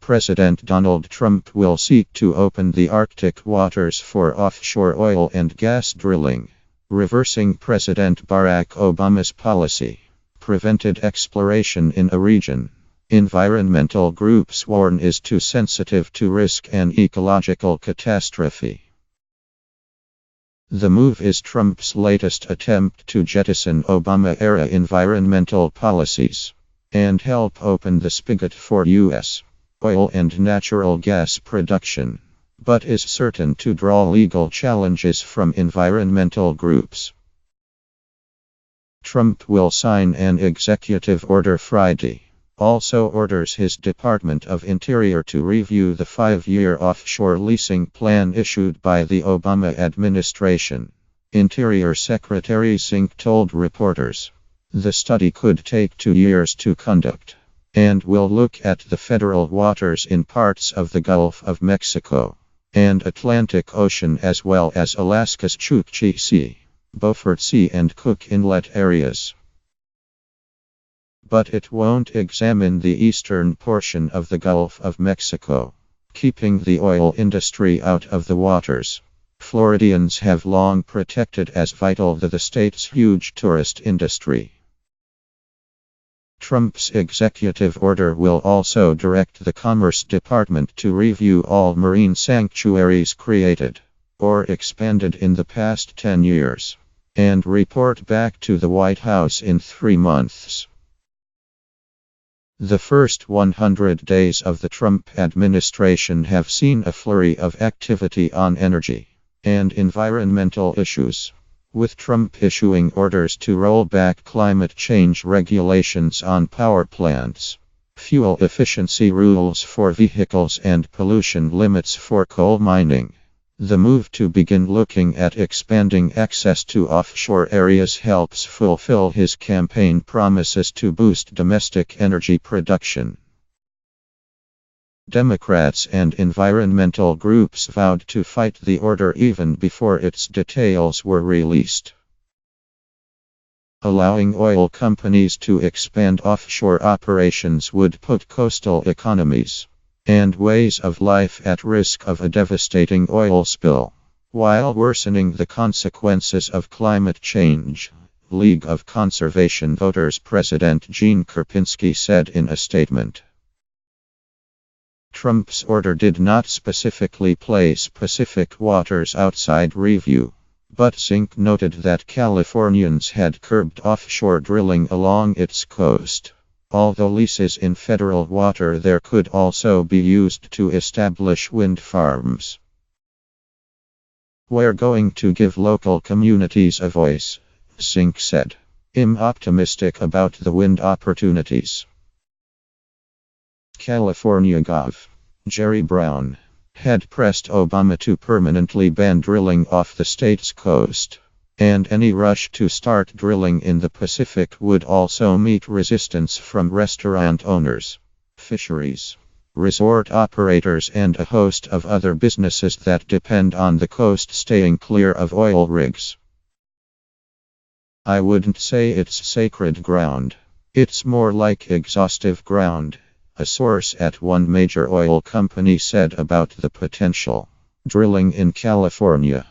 President Donald Trump will seek to open the Arctic waters for offshore oil and gas drilling, reversing President Barack Obama's policy. Prevented exploration in a region. Environmental groups warn is too sensitive to risk an ecological catastrophe. The move is Trump's latest attempt to jettison Obama-era environmental policies and help open the spigot for U.S. oil and natural gas production, but is certain to draw legal challenges from environmental groups. Trump will sign an executive order Friday. Also orders his Department of Interior to review the 5-year offshore leasing plan issued by the Obama administration. Interior Secretary Singh told reporters, the study could take 2 years to conduct, and will look at the federal waters in parts of the Gulf of Mexico and Atlantic Ocean as well as Alaska's Chukchi Sea, Beaufort Sea and Cook Inlet areas. But it won't examine the eastern portion of the Gulf of Mexico, keeping the oil industry out of the waters. Floridians have long protected as vital to the state's huge tourist industry. Trump's executive order will also direct the Commerce Department to review all marine sanctuaries created or expanded in the past 10 years and report back to the White House in 3 months. The first 100 days of the Trump administration have seen a flurry of activity on energy and environmental issues, with Trump issuing orders to roll back climate change regulations on power plants, fuel efficiency rules for vehicles and pollution limits for coal mining. The move to begin looking at expanding access to offshore areas helps fulfill his campaign promises to boost domestic energy production. Democrats and environmental groups vowed to fight the order even before its details were released. Allowing oil companies to expand offshore operations would put coastal economies and ways of life at risk of a devastating oil spill, while worsening the consequences of climate change, League of Conservation Voters President Gene Kropinski said in a statement. Trump's order did not specifically place Pacific waters outside review, but Singh noted that Californians had curbed offshore drilling along its coast. Although leases in federal water there could also be used to establish wind farms. We're going to give local communities a voice, Singh said. I'm optimistic about the wind opportunities. California Gov. Jerry Brown had pressed Obama to permanently ban drilling off the state's coast, and any rush to start drilling in the Pacific would also meet resistance from restaurant owners, fisheries, resort operators, and a host of other businesses that depend on the coast staying clear of oil rigs. I wouldn't say it's sacred ground. It's more like exhaustive ground, a source at one major oil company said about the potential drilling in California.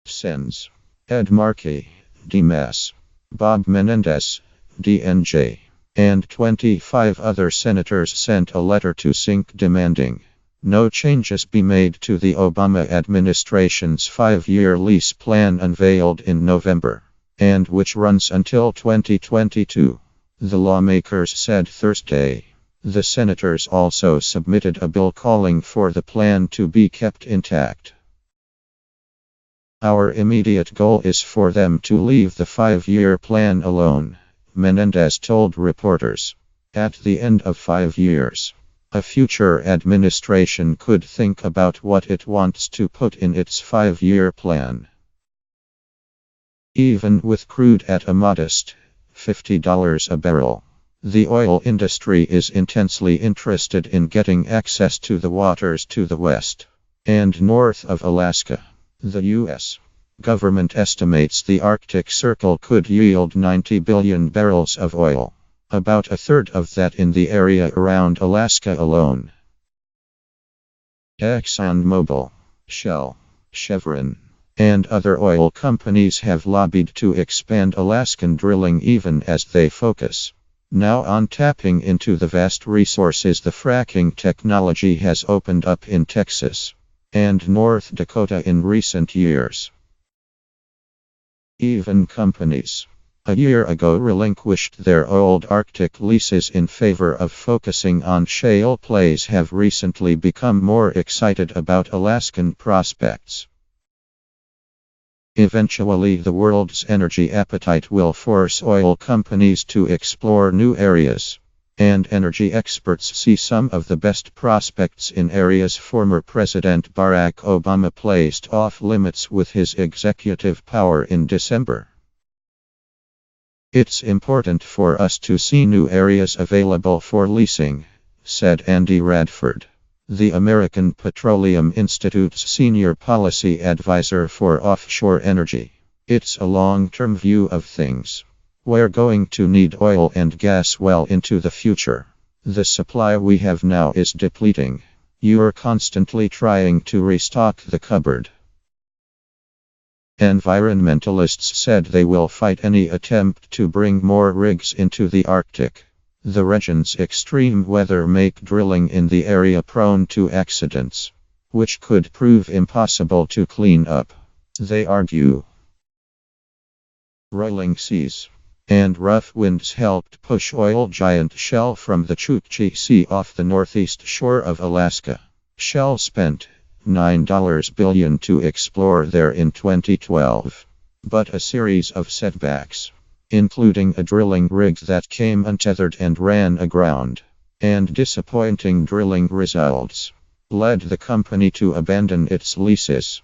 Sens. Ed Markey, do.As, Bob Menendez, DNJ, and 25 other senators sent a letter to Singh demanding no changes be made to the Obama administration's 5-year lease plan unveiled in November, and which runs until 2022, the lawmakers said Thursday. The senators also submitted a bill calling for the plan to be kept intact. Our immediate goal is for them to leave the 5-year plan alone, Menendez told reporters. At the end of 5 years, a future administration could think about what it wants to put in its 5-year plan. Even with crude at a modest $50 a barrel, the oil industry is intensely interested in getting access to the waters to the west and north of Alaska. The U.S. government estimates the Arctic Circle could yield 90 billion barrels of oil, about a third of that in the area around Alaska alone. ExxonMobil, Shell, Chevron, and other oil companies have lobbied to expand Alaskan drilling even as they focus now on tapping into the vast resources the fracking technology has opened up in Texas and North Dakota in recent years. Even companies a year ago relinquished their old Arctic leases in favor of focusing on shale plays have recently become more excited about Alaskan prospects. Eventually, the world's energy appetite will force oil companies to explore new areas, and energy experts see some of the best prospects in areas former President Barack Obama placed off limits with his executive power in December. It's important for us to see new areas available for leasing, said Andy Radford, the American Petroleum Institute's senior policy advisor for offshore energy. It's a long-term view of things. We're going to need oil and gas well into the future. The supply we have now is depleting. You're constantly trying to restock the cupboard. Environmentalists said they will fight any attempt to bring more rigs into the Arctic. The region's extreme weather make drilling in the area prone to accidents, which could prove impossible to clean up, they argue. Rolling seas and rough winds helped push oil giant Shell from the Chukchi Sea off the northeast shore of Alaska. Shell spent $9 billion to explore there in 2012, but a series of setbacks, including a drilling rig that came untethered and ran aground, and disappointing drilling results, led the company to abandon its leases.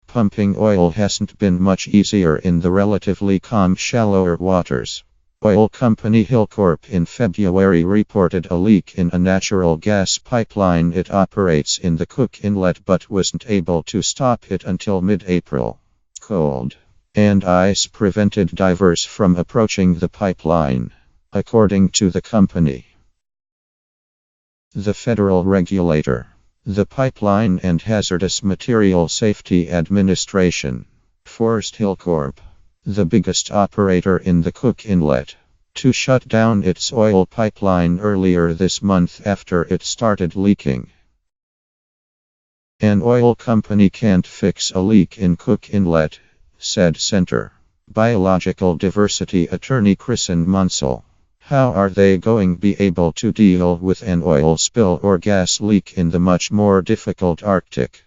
Pumping oil hasn't been much easier in the relatively calm shallower waters. Oil company Hilcorp in February reported a leak in a natural gas pipeline it operates in the Cook Inlet but wasn't able to stop it until mid-April. Cold and ice prevented divers from approaching the pipeline, according to the company. The federal regulator, the Pipeline and Hazardous Material Safety Administration, forced Hilcorp, the biggest operator in the Cook Inlet, to shut down its oil pipeline earlier this month after it started leaking. An oil company can't fix a leak in Cook Inlet, said Center Biological Diversity attorney Kristen Munsell. How are they going to be able to deal with an oil spill or gas leak in the much more difficult Arctic?